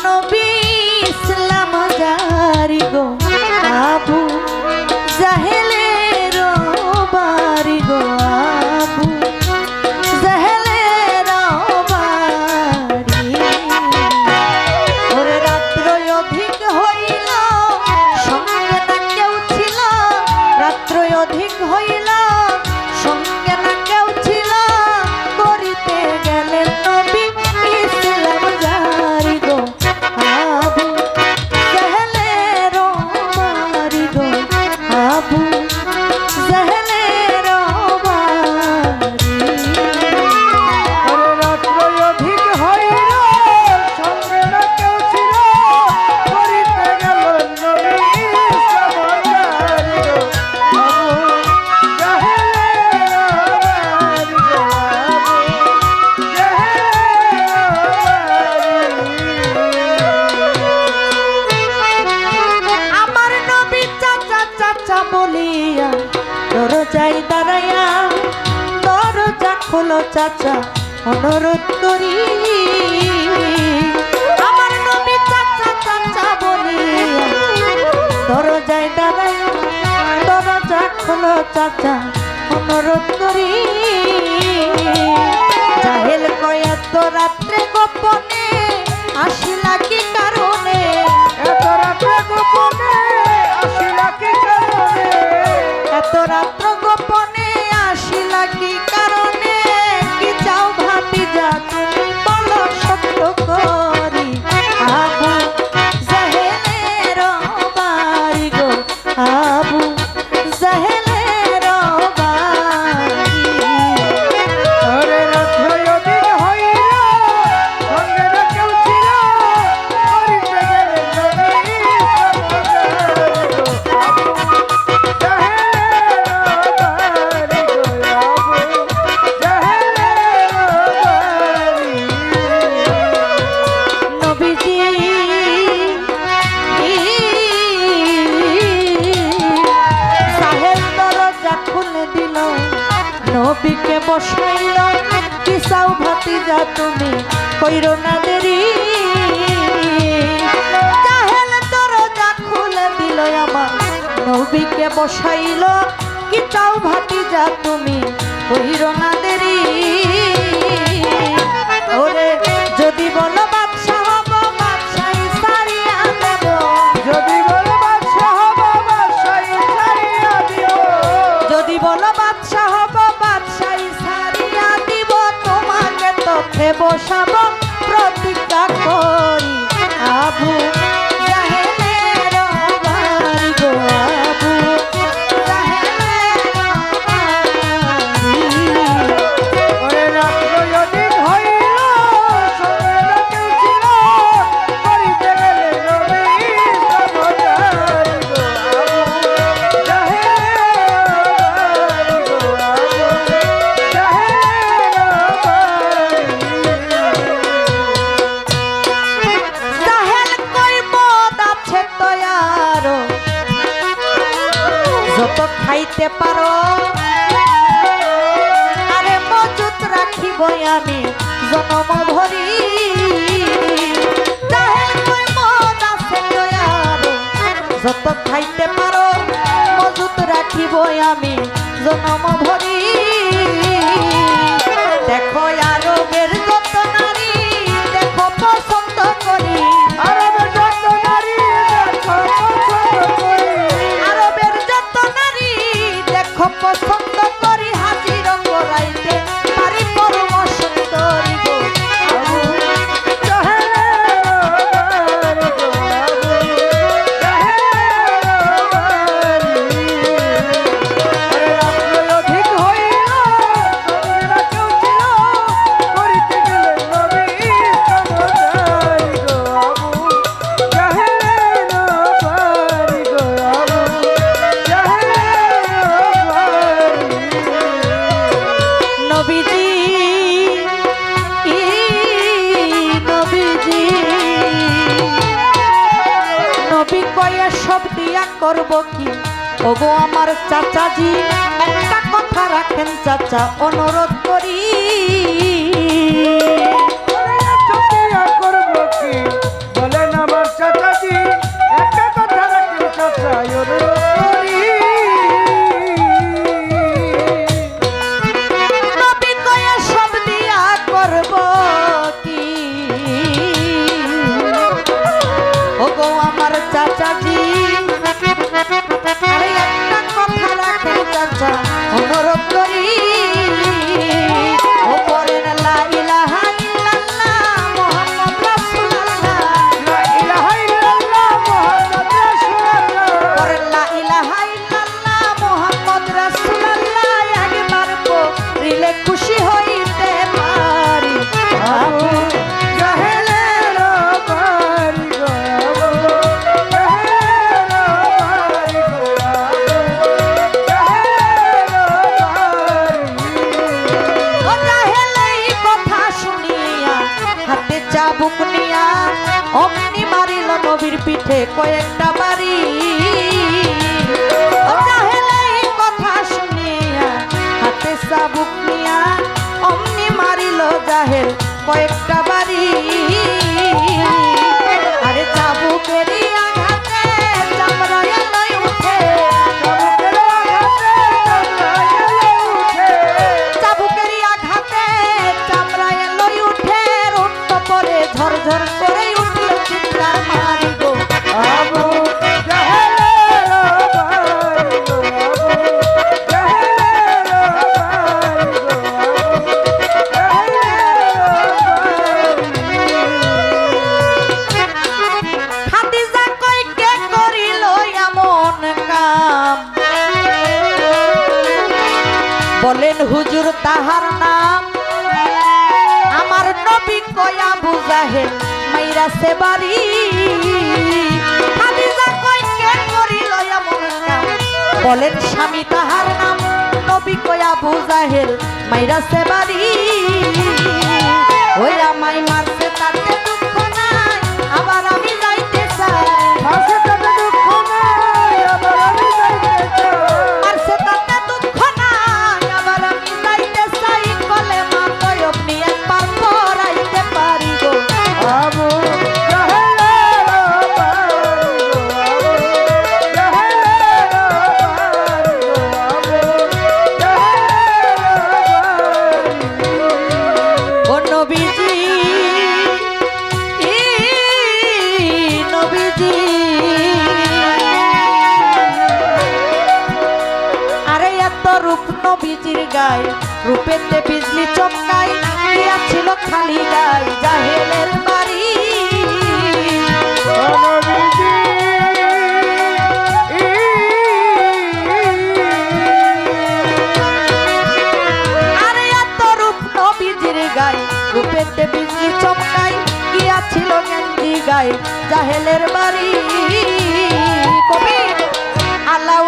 নবী ইসলাম জারি গো আবু জাহেলের বাড়ি গো আবু জাহেলের বাড়ি। ওরে রাত্র অধিক হইল সঙ্গে না কেউ ছিল, রাত্র অধিক হইল সঙ্গে না কেউ ছিল, করিতে গেলেন নবী ইসলাম জারি গো আবু জাহেলের বাড়ি গো আবু জাহেলের বাড়ি। ওরে রাত্র অধিক হইল সঙ্গে না কেউ ছিল, করিতে গেল নবী ইসলাম জারি গো আবু জাহেলের বাড়ি গো আবু জাহেলের। আমার নবী চাচা চাচা বলিয়া দরজায় দাঁড়াইয়া, দরজা খোলো চাচা অনুরোধ করি। আমার নবী চাচা চাচা বলিয়া দরজায় দাঁড়াইয়া, দরজা খোলো চাচা অনুরোধ করি। জাহেল কয় এত রাত্রে গোপনে আসিলা কি কারণে, এত রাত্রে গোপনে আসিলা কি কারণে, এত রাত্র গোপনে আসিলা কি কারণে, কি চাও ভাতিজা তুমি বলো সত্য করি। আবু জাহেলের বাড়ি গো আবু জাহেলের বাড়ি। ওরে রাত্র অধিক হইল সঙ্গে না কেউ ছিল, করিতে গেলেন নবী ইসলাম জারি গো আবু জাহেলের বাড়ি গো আবু জাহেলের বাড়ি। নবীজি সাহেব দরজা খুলে দিল, নবীকে বসাইল, কি চাও ভাতিজা তুমি কইরো না দেরি। জাহেল দরজা খুলে দিল আমার, নবীকে বসাইল, কি চাও ভাতিজা তুমি কইরো না দেরি। ওরে যদি বলো বাদশাহ হব বাদশাহী ছাড়িয়া দেব, যদি বলো বাদশাহ বাবা সাই ছাড়িয়া দিও, যদি বলো বাদশাহ হব বাদশাহী ছাড়িয়া দিব, তোমাকে তোকে বসাবো প্রতিজ্ঞা করি। আবু জাহেলের বাড়ি গো আবু জাহেলের বাড়ি। ওরে রাত্র অধিক হইল সঙ্গে না কেউ ছিল, করিতে গেলেন নবী ইসলাম জারি গো আবু জাহেলের বাড়ি গো আবু জাহেলের বাড়ি। জাহেল কই মদ আছে তয়ারো, যত খাইতে পারো আরে মজুত রাখিব আমি জনম ভরি। জাহেল কই মদ আছে তয়ারো, যত খাইতে পারো মজুত রাখিব আমি জনম ভরি। দেখো আরবের যত নারী দেখো পছন্দ করি, আরবের যত নারী দেখো পছন্দ করি, আরবের যত নারী দেখো পছন্দ করি, হাজির করাইতে পারি পরম সুন্দরী গো আবু জাহেলের বাড়ি গো আবু জাহেলের বাড়ি। ওরে রাত্র অধিক হইল সঙ্গে না কেউ ছিল, করিতে গেলেন নবী ইসলাম জারি গো আবু জাহেলের বাড়ি গো আবু জাহেলের বাড়ি। নবীজি নবীজি নবী কয়ে সব দিয়া করব কি, ওগো আমার চাচাজি একটা কথা রাখেন চাচা অনুরোধ করি। অমনি মারিল নবীর পিঠে কয়েকটা বাড়ি ও জাহেল এই কথা শুনিয়া হাতে চাবুক নিয়া অমনি মারিল জাহেল কয়েকটা বাড়ি আরে চাবুকেরই আঘাতে চামড়া এলোই উঠে চাবুকেরই আঘাতে চামড়া এলোই উঠে রক্ত পরে ঝরঝর করে উঠল চিৎকার মারি গো আবু জাহেলের বাড়ি গো, আবু জাহেলের বাড়ি গো, আবু জাহেলের বাড়ি। খাদিজা কই কে করিল এমন কাম বলেন হুজুর তাহার নাম আমার নবী কয়া বুঝাহেল মাইরা সে বাড়ি খাদিজা কই কে করিল এমন কাম বলেন স্বামী তাহার নাম নবী কয়া বুঝাহেল মাইরা সে বাড়ি ওই আমায় মারছে তাতে দুঃখ নাই আবার আমি যাইতে চাই মাসে তাতে দুঃখ নাই, আবার আমি যাইতে চাই। মারছে তাতে দুঃখ নাই আবার আমি যাইতে চাই কলে মা তয়ব নিয়ে একবার পড়াইতে পারি গো আবু জাহেলের বাড়ি গো, আবু জাহেলের বাড়ি গো, আবু জাহেলের বাড়ি। ও নবীজি নবীজি আরে এত রূপ নবীজির গায়ে রূপেতে বিজলি চমকাই দিয়া ছিল খালি গায়ে জাহেলের বাড়ি ও নবীজি, আরে এত রূপ নবীজির গায়ে রূপেতে বিজলি চমকাই গিয়া ছিল গেঞ্জি গায়ে জাহেলের বাড়ি কবি আল্লাহ